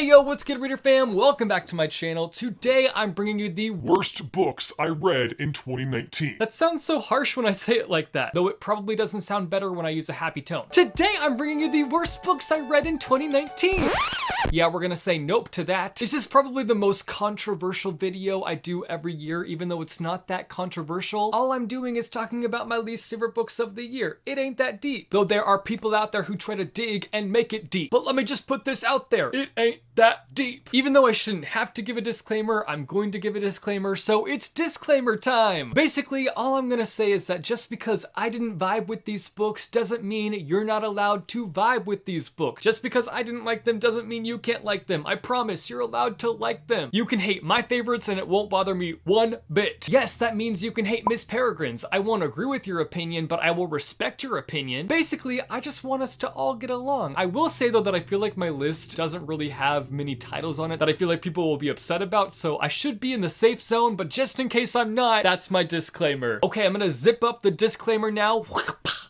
Yo, what's good, reader fam? Welcome back to my channel. Today, I'm bringing you the worst books I read in 2019. That sounds so harsh when I say it like that, though it probably doesn't sound better when I use a happy tone. Today, I'm bringing you the worst books I read in 2019. Yeah, we're gonna say nope to that. This is probably the most controversial video I do every year, even though it's not that controversial. All I'm doing is talking about my least favorite books of the year. It ain't that deep, though there are people out there who try to dig and make it deep. But let me just put this out there. It ain't that deep. Even though I shouldn't have to give a disclaimer, I'm going to give a disclaimer, so it's disclaimer time. Basically, all I'm gonna say is that just because I didn't vibe with these books doesn't mean you're not allowed to vibe with these books. Just because I didn't like them doesn't mean you can't like them. I promise, you're allowed to like them. You can hate my favorites and it won't bother me one bit. Yes, that means you can hate Miss Peregrine's. I won't agree with your opinion, but I will respect your opinion. Basically, I just want us to all get along. I will say though that I feel like my list doesn't really have many titles on it that I feel like people will be upset about, so I should be in the safe zone, but just in case I'm not, that's my disclaimer. Okay, I'm gonna zip up the disclaimer now,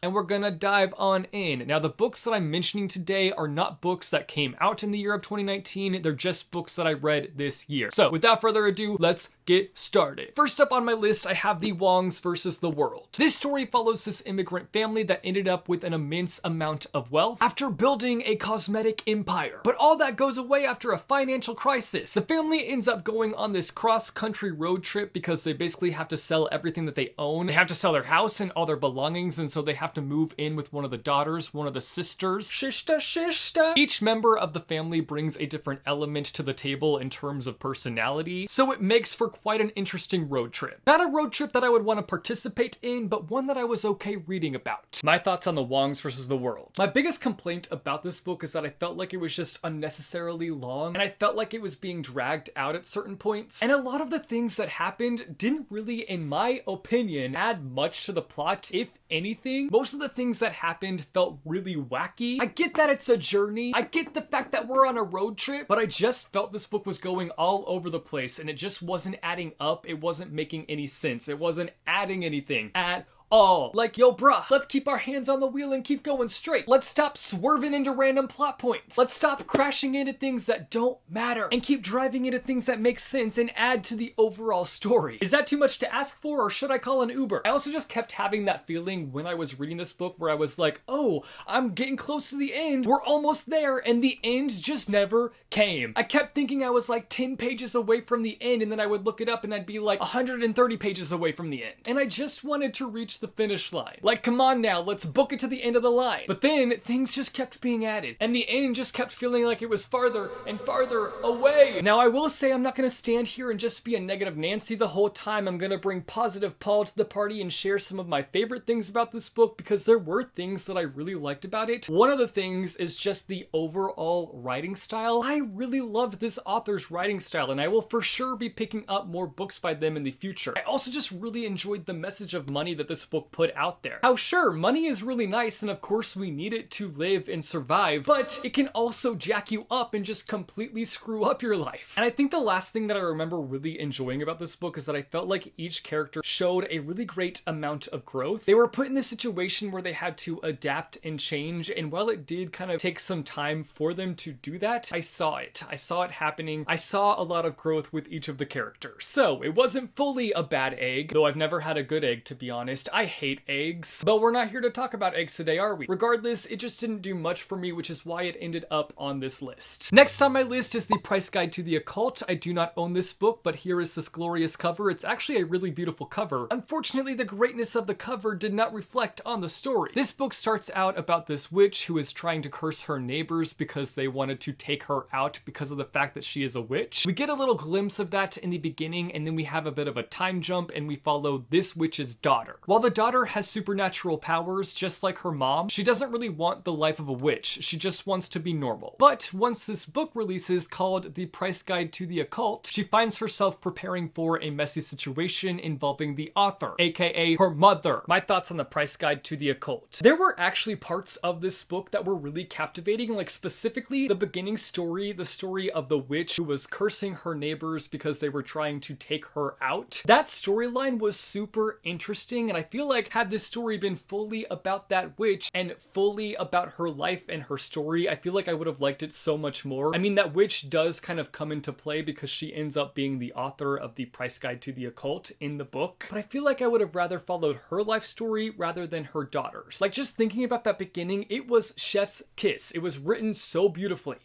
and we're gonna dive on in. Now, the books that I'm mentioning today are not books that came out in the year of 2019, they're just books that I read this year. So, without further ado, let's get started. First up on my list, I have the Wongs versus the World. This story follows this immigrant family that ended up with an immense amount of wealth after building a cosmetic empire. But all that goes away after a financial crisis. The family ends up going on this cross-country road trip because they basically have to sell everything that they own. They have to sell their house and all their belongings, and so they have to move in with one of the daughters, one of the sisters. Shishta, shishta. Each member of the family brings a different element to the table in terms of personality, so it makes for quite an interesting road trip. Not a road trip that I would want to participate in, but one that I was okay reading about. My thoughts on the Wongs versus the World. My biggest complaint about this book is that I felt like it was just unnecessarily long, and I felt like it was being dragged out at certain points, and a lot of the things that happened didn't really, in my opinion, add much to the plot, if anything. Most of the things that happened felt really wacky. I get that it's a journey, I get the fact that we're on a road trip, but I just felt this book was going all over the place, and it just wasn't adding up, it wasn't making any sense, it wasn't adding anything at all. Like, yo bruh, let's keep our hands on the wheel and keep going straight. Let's stop swerving into random plot points. Let's stop crashing into things that don't matter and keep driving into things that make sense and add to the overall story. Is that too much to ask for, or should I call an Uber? I also just kept having that feeling when I was reading this book where I was like, oh, I'm getting close to the end. We're almost there, and the end just never came. I kept thinking I was like 10 pages away from the end, and then I would look it up and I'd be like 130 pages away from the end. And I just wanted to reach the finish line. Like, come on now, let's book it to the end of the line. But then things just kept being added, and the end just kept feeling like it was farther and farther away. Now, I will say I'm not gonna stand here and just be a negative Nancy the whole time. I'm gonna bring positive Paul to the party and share some of my favorite things about this book, because there were things that I really liked about it. One of the things is just the overall writing style. I really loved this author's writing style, and I will for sure be picking up more books by them in the future. I also just really enjoyed the message of money that this book put out there. How sure, money is really nice, and of course we need it to live and survive, but it can also jack you up and just completely screw up your life. And I think the last thing that I remember really enjoying about this book is that I felt like each character showed a really great amount of growth. They were put in this situation where they had to adapt and change, and while it did kind of take some time for them to do that, I saw it. I saw it happening. I saw a lot of growth with each of the characters. So it wasn't fully a bad egg, though I've never had a good egg, to be honest. I hate eggs, but we're not here to talk about eggs today, are we? Regardless, it just didn't do much for me, which is why it ended up on this list. Next on my list is The Price Guide to the Occult. I do not own this book, but here is this glorious cover. It's actually a really beautiful cover. Unfortunately, the greatness of the cover did not reflect on the story. This book starts out about this witch who is trying to curse her neighbors because they wanted to take her out because of the fact that she is a witch. We get a little glimpse of that in the beginning, and then we have a bit of a time jump and we follow this witch's daughter. While the daughter has supernatural powers just like her mom, she doesn't really want the life of a witch. She just wants to be normal. But once this book releases called The Price Guide to the Occult, she finds herself preparing for a messy situation involving the author, aka her mother. My thoughts on The Price Guide to the Occult. There were actually parts of this book that were really captivating, like specifically the beginning story, the story of the witch who was cursing her neighbors because they were trying to take her out. That storyline was super interesting, and I feel feel like had this story been fully about that witch and fully about her life and her story, I feel like I would have liked it so much more. I mean, that witch does kind of come into play because she ends up being the author of the Price Guide to the Occult in the book, but I feel like I would have rather followed her life story rather than her daughter's. Like, just thinking about that beginning, it was chef's kiss. It was written so beautifully.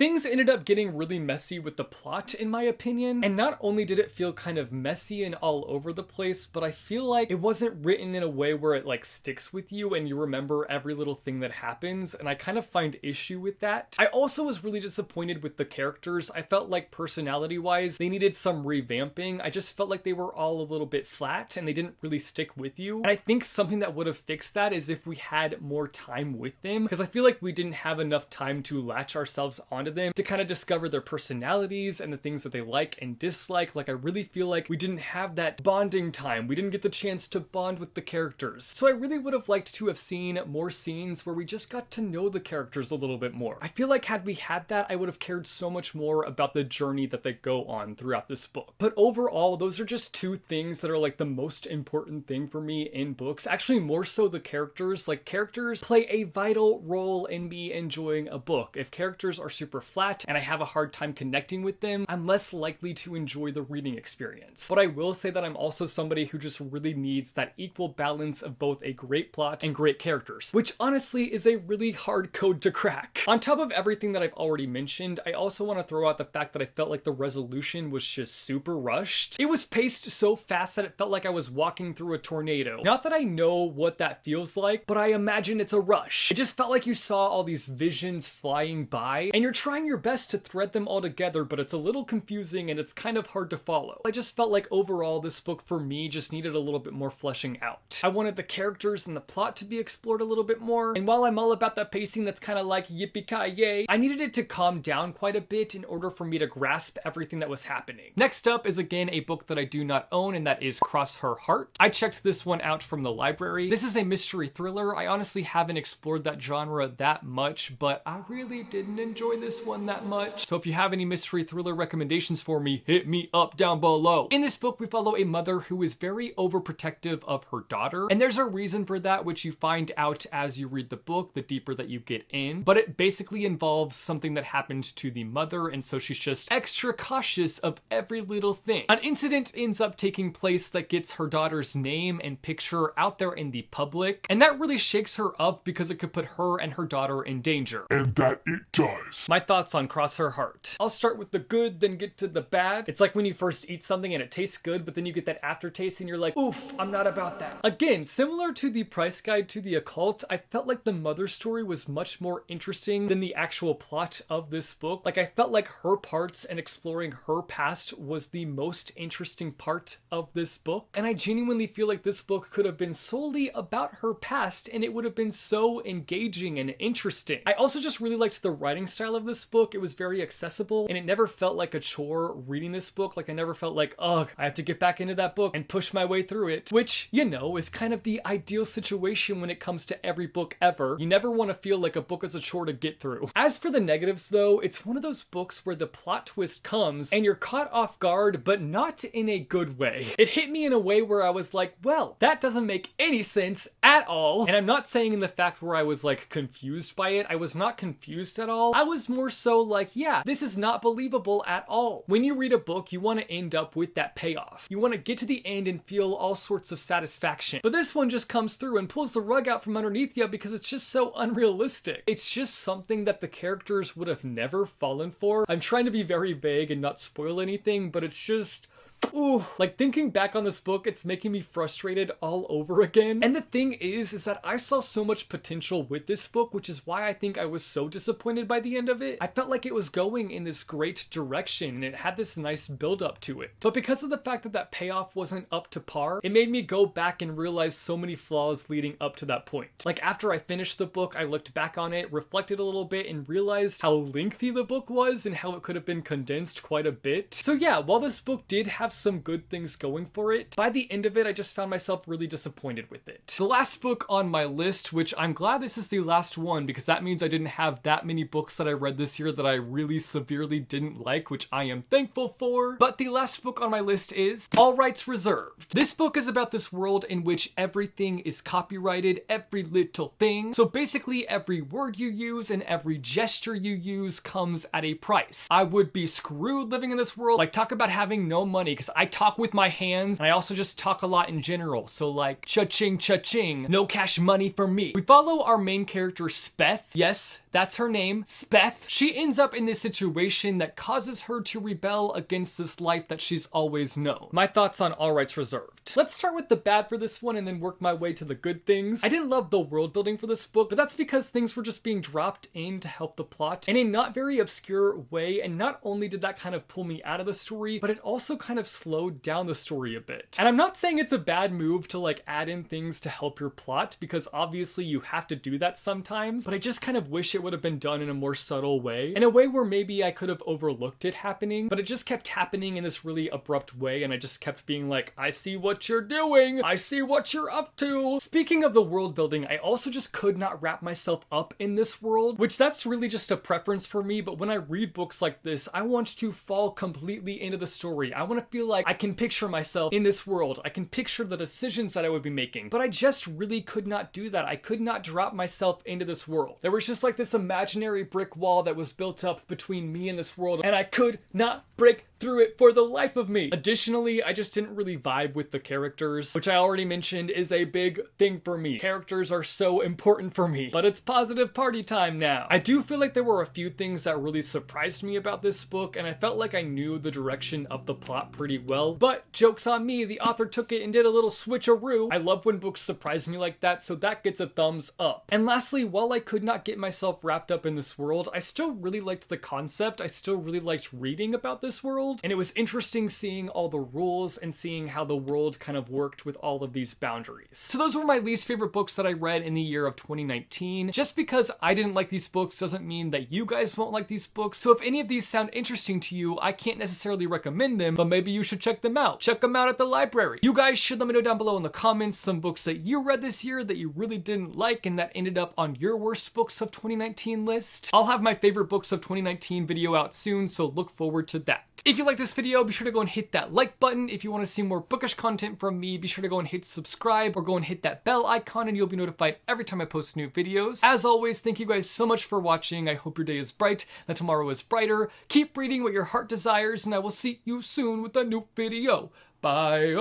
Things ended up getting really messy with the plot, in my opinion, and not only did it feel kind of messy and all over the place, but I feel like it wasn't written in a way where it like sticks with you and you remember every little thing that happens, and I kind of find issue with that. I also was really disappointed with the characters. I felt like personality-wise, they needed some revamping. I just felt like they were all a little bit flat and they didn't really stick with you. And I think something that would have fixed that is if we had more time with them, because I feel like we didn't have enough time to latch ourselves onto them to kind of discover their personalities and the things that they like and dislike. Like, I really feel like we didn't have that bonding time. We didn't get the chance to bond with the characters. So I really would have liked to have seen more scenes where we just got to know the characters a little bit more. I feel like had we had that, I would have cared so much more about the journey that they go on throughout this book. But overall, those are just two things that are like the most important thing for me in books. Actually, more so the characters. Like, characters play a vital role in me enjoying a book. If characters are super flat and I have a hard time connecting with them, I'm less likely to enjoy the reading experience. But I will say that I'm also somebody who just really needs that equal balance of both a great plot and great characters, which honestly is a really hard code to crack. On top of everything that I've already mentioned, I also want to throw out the fact that I felt like the resolution was just super rushed. It was paced so fast that it felt like I was walking through a tornado. Not that I know what that feels like, but I imagine it's a rush. It just felt like you saw all these visions flying by, and you're trying your best to thread them all together, but it's a little confusing and it's kind of hard to follow. I just felt like overall this book for me just needed a little bit more fleshing out. I wanted the characters and the plot to be explored a little bit more, and while I'm all about that pacing that's kind of like yippee-ki-yay, I needed it to calm down quite a bit in order for me to grasp everything that was happening. Next up is again a book that I do not own, and that is Cross Her Heart. I checked this one out from the library. This is a mystery thriller. I honestly haven't explored that genre that much, but I really didn't enjoy this one that much. So if you have any mystery thriller recommendations for me, hit me up down below. In this book, we follow a mother who is very overprotective of her daughter, and there's a reason for that, which you find out as you read the book, the deeper that you get in, but it basically involves something that happened to the mother, and so she's just extra cautious of every little thing. An incident ends up taking place that gets her daughter's name and picture out there in the public, and that really shakes her up because it could put her and her daughter in danger. And that it does. My thoughts on Cross Her Heart. I'll start with the good, then get to the bad. It's like when you first eat something and it tastes good, but then you get that aftertaste and you're like, oof, I'm not about that. Again, similar to the Price Guide to the Occult, I felt like the mother story was much more interesting than the actual plot of this book. Like, I felt like her parts and exploring her past was the most interesting part of this book. And I genuinely feel like this book could have been solely about her past and it would have been so engaging and interesting. I also just really liked the writing style of this book. It was very accessible and it never felt like a chore reading this book. Like, I never felt like, ugh, I have to get back into that book and push my way through it, which, you know, is kind of the ideal situation when it comes to every book ever. You never want to feel like a book is a chore to get through. As for the negatives though, it's one of those books where the plot twist comes and you're caught off guard, but not in a good way. It hit me in a way where I was like, well, that doesn't make any sense at all. And I'm not saying in the fact where I was like confused by it. I was not confused at all. I was more so like, yeah, this is not believable at all. When you read a book, you want to end up with that payoff. You want to get to the end and feel all sorts of satisfaction. But this one just comes through and pulls the rug out from underneath you because it's just so unrealistic. It's just something that the characters would have never fallen for. I'm trying to be very vague and not spoil anything, but it's just... ooh, like thinking back on this book, it's making me frustrated all over again. And the thing is that I saw so much potential with this book, which is why I think I was so disappointed by the end of it. I felt like it was going in this great direction and it had this nice build up to it. But because of the fact that that payoff wasn't up to par, it made me go back and realize so many flaws leading up to that point. Like, after I finished the book, I looked back on it, reflected a little bit, and realized how lengthy the book was and how it could have been condensed quite a bit. So yeah, while this book did have some good things going for it. By the end of it, I just found myself really disappointed with it. The last book on my list, which I'm glad this is the last one because that means I didn't have that many books that I read this year that I really severely didn't like, which I am thankful for. But the last book on my list is All Rights Reserved. This book is about this world in which everything is copyrighted, every little thing. So basically every word you use and every gesture you use comes at a price. I would be screwed living in this world. Like, talk about having no money, because I talk with my hands and I also just talk a lot in general. So like, cha-ching, cha-ching, no cash money for me. We follow our main character, Speth. Yes, that's her name, Speth. She ends up in this situation that causes her to rebel against this life that she's always known. My thoughts on All Rights Reserved. Let's start with the bad for this one and then work my way to the good things. I didn't love the world building for this book, but that's because things were just being dropped in to help the plot in a not very obscure way, and not only did that kind of pull me out of the story, but it also kind of slowed down the story a bit. And I'm not saying it's a bad move to like add in things to help your plot, because obviously you have to do that sometimes, but I just kind of wish it would have been done in a more subtle way, in a way where maybe I could have overlooked it happening, but it just kept happening in this really abrupt way, and I just kept being like, I see what you're doing, I see what you're up to. Speaking of the world building, I also just could not wrap myself up in this world, which that's really just a preference for me, but when I read books like this, I want to fall completely into the story. I want to feel like I can picture myself in this world. I can picture the decisions that I would be making, but I just really could not do that. I could not drop myself into this world. There was just like this imaginary brick wall that was built up between me and this world, and I could not break through it for the life of me. Additionally, I just didn't really vibe with the characters, which I already mentioned is a big thing for me. Characters are so important for me, but it's positive party time now. I do feel like there were a few things that really surprised me about this book, and I felt like I knew the direction of the plot pretty well, but joke's on me, the author took it and did a little switcheroo. I love when books surprise me like that, so that gets a thumbs up. And lastly, while I could not get myself wrapped up in this world, I still really liked the concept. I still really liked reading about this world, and it was interesting seeing all the rules and seeing how the world kind of worked with all of these boundaries. So those were my least favorite books that I read in the year of 2019. Just because I didn't like these books doesn't mean that you guys won't like these books. So if any of these sound interesting to you, I can't necessarily recommend them, but maybe you should check them out. Check them out at the library. You guys should let me know down below in the comments some books that you read this year that you really didn't like and that ended up on your worst books of 2019 list. I'll have my favorite books of 2019 video out soon, so look forward to that. If you like this video, be sure to go and hit that like button. If you want to see more bookish content from me, be sure to go and hit subscribe or go and hit that bell icon and you'll be notified every time I post new videos. As always, thank you guys so much for watching. I hope your day is bright, that tomorrow is brighter. Keep reading what your heart desires, and I will see you soon with a new video. Bye.